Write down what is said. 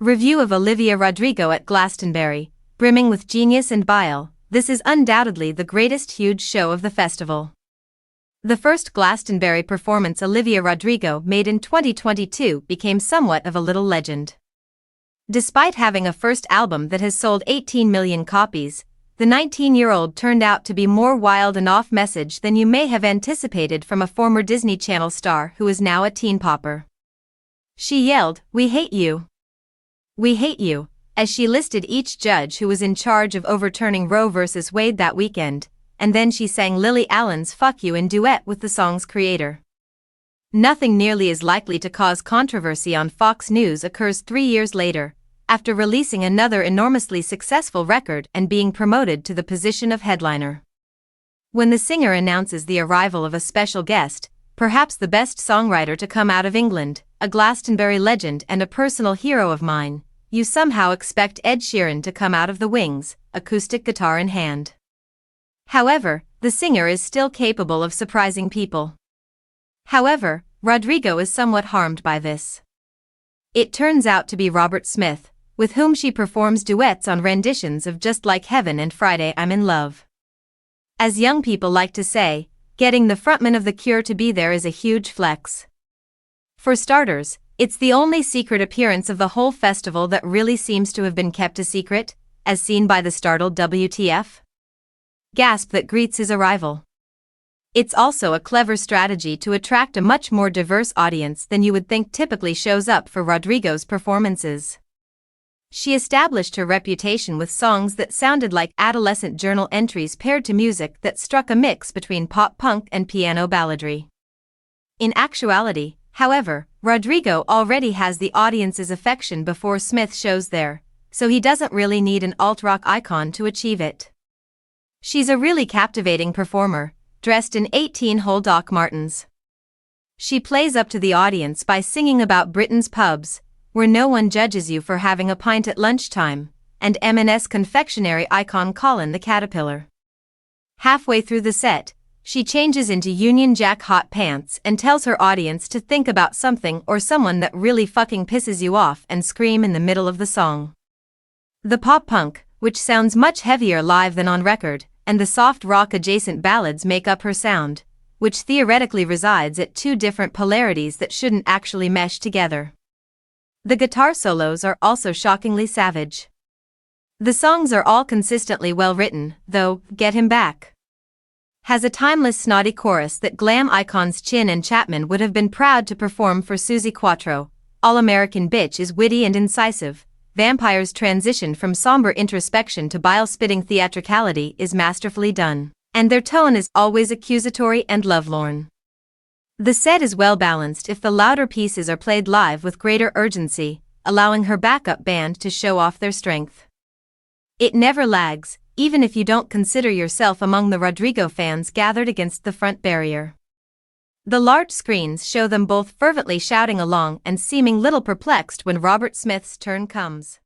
Review of Olivia Rodrigo at Glastonbury, brimming with genius and bile. This is undoubtedly the greatest huge show of the festival. The first Glastonbury performance Olivia Rodrigo made in 2022 became somewhat of a little legend. Despite having a first album that has sold 18 million copies, the 19-year-old turned out to be more wild and off-message than you may have anticipated from a former Disney Channel star who is now a teen popper. She yelled, "We hate you. We hate you," as she listed each judge who was in charge of overturning Roe v. Wade that weekend, and then she sang Lily Allen's "Fuck You" in duet with the song's creator. Nothing nearly as likely to cause controversy on Fox News occurs 3 years later, after releasing another enormously successful record and being promoted to the position of headliner. When the singer announces the arrival of a special guest, perhaps the best songwriter to come out of England, a Glastonbury legend and a personal hero of mine, you somehow expect Ed Sheeran to come out of the wings, acoustic guitar in hand. However, the singer is still capable of surprising people. However, Rodrigo is somewhat harmed by this. It turns out to be Robert Smith, with whom she performs duets on renditions of Just Like Heaven and Friday I'm in Love. As young people like to say, getting the frontman of The Cure to be there is a huge flex. For starters, it's the only secret appearance of the whole festival that really seems to have been kept a secret, as seen by the startled WTF gasp that greets his arrival. It's also a clever strategy to attract a much more diverse audience than you would think typically shows up for Rodrigo's performances. She established her reputation with songs that sounded like adolescent journal entries paired to music that struck a mix between pop-punk and piano balladry. In actuality, however, Rodrigo already has the audience's affection before Smith shows there, so he doesn't really need an alt-rock icon to achieve it. She's a really captivating performer, dressed in 18-hole Doc Martens. She plays up to the audience by singing about Britain's pubs, where no one judges you for having a pint at lunchtime, and M&S confectionery icon Colin the Caterpillar. Halfway through the set, she changes into Union Jack hot pants and tells her audience to think about something or someone that really fucking pisses you off and scream in the middle of the song. The pop-punk, which sounds much heavier live than on record, and the soft rock-adjacent ballads make up her sound, which theoretically resides at two different polarities that shouldn't actually mesh together. The guitar solos are also shockingly savage. The songs are all consistently well written, though Get Him Back has a timeless snotty chorus that glam icons Chin and Chapman would have been proud to perform for Suzi Quatro. All-American Bitch is witty and incisive. Vampire's transition from somber introspection to bile-spitting theatricality is masterfully done, and their tone is always accusatory and lovelorn. The set is well balanced if the louder pieces are played live with greater urgency, allowing her backup band to show off their strength. It never lags, even if you don't consider yourself among the Rodrigo fans gathered against the front barrier. The large screens show them both fervently shouting along and seeming little perplexed when Robert Smith's turn comes.